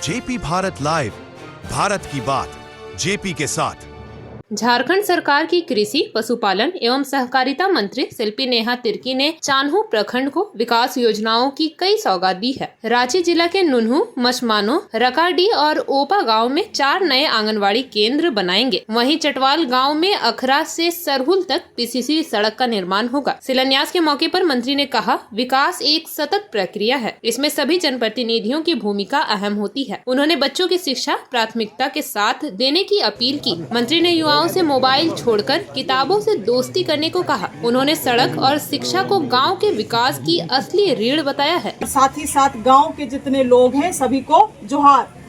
JP Bharat live, Bharat की बात JP के साथ। झारखंड सरकार की कृषि, पशुपालन एवं सहकारिता मंत्री शिल्पी नेहा तिर्की ने चान्हो प्रखंड को विकास योजनाओं की कई सौगात दी है। रांची जिला के नुनहू, मशमानो, रकाडी और ओपा गांव में 4 नए आंगनवाड़ी केंद्र बनाएंगे। वहीं चटवाल गांव में अखरा से सरहुल तक पीसीसी सड़क का निर्माण होगा। शिलान्यास के मौके पर मंत्री ने कहा, विकास एक सतत प्रक्रिया है, इसमें सभी जनप्रतिनिधियों की भूमिका अहम होती है। उन्होंने बच्चों की शिक्षा प्राथमिकता के साथ देने की अपील की। मंत्री ने युवाओं से मोबाइल छोड़कर किताबों से दोस्ती करने को कहा। उन्होंने सड़क और शिक्षा को गांव के विकास की असली रीढ़ बताया है। साथ ही साथ गांव के जितने लोग हैं सभी को जोहार।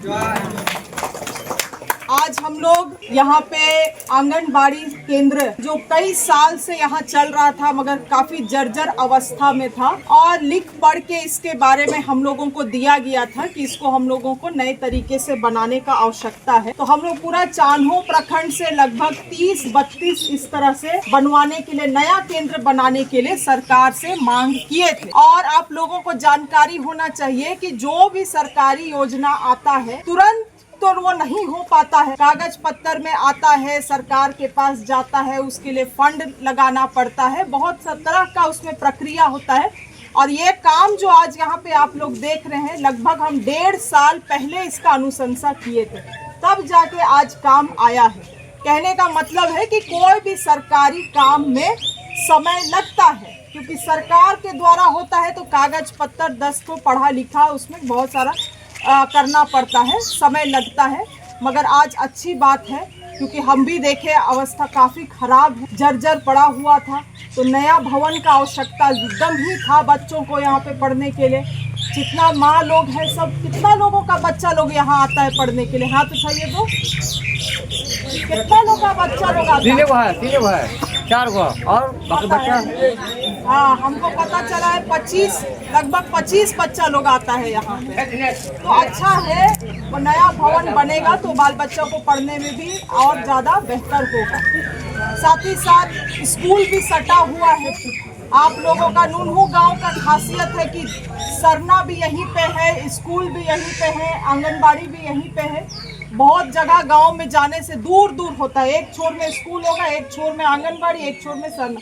आज हम लोग यहाँ पे आंगनबाड़ी केंद्र जो कई साल से यहाँ चल रहा था मगर काफी जर्जर अवस्था में था और लिख पढ़ के इसके बारे में हम लोगों को दिया गया था कि इसको हम लोगों को नए तरीके से बनाने का आवश्यकता है। तो हम लोग पूरा चान्हो प्रखंड से लगभग 30-32 इस तरह से बनवाने के लिए, नया केंद्र बनाने के लिए सरकार से मांग किए थे। और आप लोगों को जानकारी होना चाहिए कि जो भी सरकारी योजना आता है तुरंत तो वो नहीं हो पाता है, कागज पत्तर में आता है, सरकार के पास जाता है, उसके लिए फंड लगाना पड़ता है, बहुत तरह का उसमें प्रक्रिया होता है। और ये काम जो आज यहाँ पे आप लोग देख रहे हैं, लगभग हम 1.5 साल पहले इसका अनुशंसा किए थे, तब जाके आज काम आया है। कहने का मतलब है कि कोई भी सरकारी काम में समय लगता है, क्योंकि सरकार के द्वारा होता है तो कागज पत्तर 10 को पढ़ा लिखा उसमें बहुत सारा करना पड़ता है, समय लगता है। मगर आज अच्छी बात है क्योंकि हम भी देखे अवस्था काफ़ी खराब है, जर्जर पड़ा हुआ था, तो नया भवन का आवश्यकता एकदम ही था बच्चों को यहाँ पे पढ़ने के लिए। जितना माँ लोग हैं सब, कितना लोगों का बच्चा लोग यहाँ आता है पढ़ने के लिए, हाथ उठाइए तो कितना लोग का बच्चा लोग आता है? 3 4 और बच्चा। हाँ, हमको पता चला है लगभग 25 बच्चा लोग आता है यहाँ पे। तो अच्छा है, वो नया भवन बनेगा तो बाल बच्चों को पढ़ने में भी और ज़्यादा बेहतर होगा। साथ ही साथ स्कूल भी सटा हुआ है। आप लोगों का नुनहू गांव का खासियत है कि सरना भी यहीं पे है, स्कूल भी यहीं पे है, आंगनबाड़ी भी यहीं पे है। बहुत जगह गांव में जाने से दूर दूर होता है, एक छोर में स्कूल होगा, एक छोर में आंगनबाड़ी, एक छोर में सरना।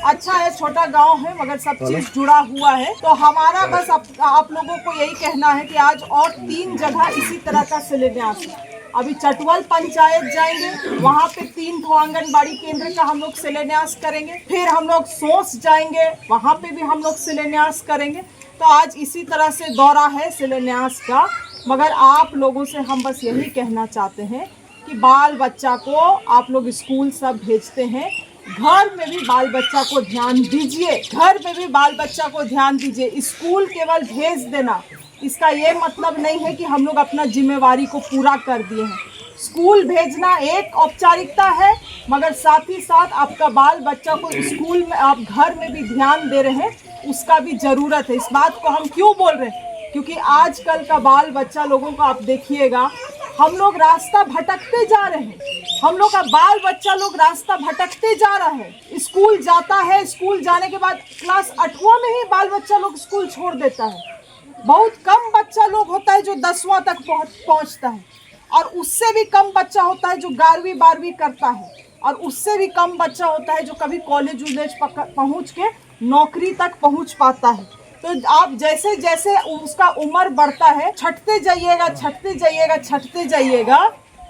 अच्छा है, छोटा गांव है मगर सब चीज जुड़ा हुआ है। तो हमारा बस आप लोगों को यही कहना है कि आज और 3 जगह इसी तरह का शिलान्यास है। अभी चटवल पंचायत जाएंगे, वहाँ पे 3 आंगनबाड़ी केंद्र का हम लोग शिलान्यास करेंगे। फिर हम लोग सोस जाएंगे, वहाँ पे भी हम लोग शिलान्यास करेंगे। तो आज इसी तरह से दौरा है शिलान्यास का। मगर आप लोगों से हम बस यही कहना चाहते हैं कि बाल बच्चा को आप लोग स्कूल सब भेजते हैं, घर में भी बाल बच्चा को ध्यान दीजिए, घर में भी बाल बच्चा को ध्यान दीजिए। स्कूल केवल भेज देना, इसका ये मतलब नहीं है कि हम लोग अपना जिम्मेवारी को पूरा कर दिए हैं। स्कूल भेजना एक औपचारिकता है, मगर साथ ही साथ आपका बाल बच्चा को स्कूल में, आप घर में भी ध्यान दे रहे हैं, उसका भी ज़रूरत है। इस बात को हम क्यों बोल रहे हैं? क्योंकि आजकल का बाल बच्चा लोगों को आप देखिएगा, हम लोग रास्ता भटकते जा रहे हैं, हम लोग का बाल बच्चा लोग रास्ता भटकते जा रहा है। स्कूल जाता है, स्कूल जाने के बाद क्लास 8वां में ही बाल बच्चा लोग स्कूल छोड़ देता है। बहुत कम बच्चा लोग होता है जो 10वां तक पहुंचता है, और उससे भी कम बच्चा होता है जो 11वीं 12वीं करता है, और उससे भी कम बच्चा होता है जो कभी कॉलेज उलेज पहुंच के नौकरी तक पहुंच पाता है। तो आप जैसे जैसे उसका उम्र बढ़ता है, छटते जाइएगा,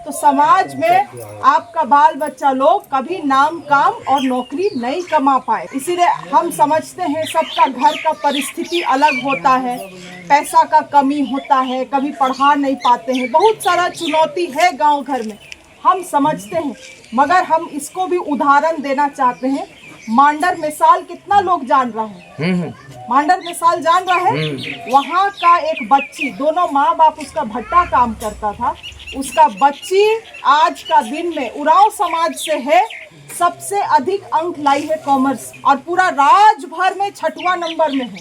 तो समाज में आपका बाल बच्चा लोग कभी नाम, काम और नौकरी नहीं कमा पाए। इसीलिए हम समझते हैं सबका घर का परिस्थिति अलग होता है, पैसा का कमी होता है, कभी पढ़ा नहीं पाते हैं, बहुत सारा चुनौती है गांव घर में, हम समझते हैं। मगर हम इसको भी उदाहरण देना चाहते हैं। मांडर मिसाल कितना लोग जान रहा है? मांडर मिसाल जान रहा है? वहाँ का एक बच्ची, दोनों माँ बाप उसका भट्टा काम करता था, उसका बच्ची आज का दिन में उरांव समाज से है, सबसे अधिक अंक लाई है कॉमर्स, और पूरा राज्य भर में 6वां नंबर में है।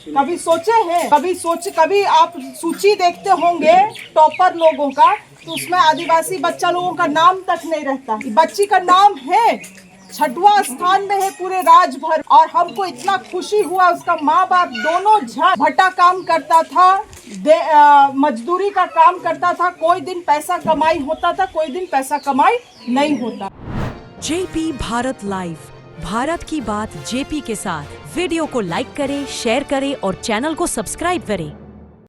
कभी सोचे हैं? कभी आप सूची देखते होंगे टॉपर लोगों का, तो उसमें आदिवासी बच्चा लोगों का नाम तक नहीं रहता। बच्ची का नाम है छठवां स्थान में है पूरे राज्य भर। और हमको इतना खुशी हुआ, उसका माँ बाप दोनों भट्टा काम करता था, मजदूरी का काम करता था, कोई दिन पैसा कमाई होता था, कोई दिन पैसा कमाई नहीं होता। जेपी भारत लाइव, भारत की बात जेपी के साथ। वीडियो को लाइक करें, शेयर करें और चैनल को सब्सक्राइब करें।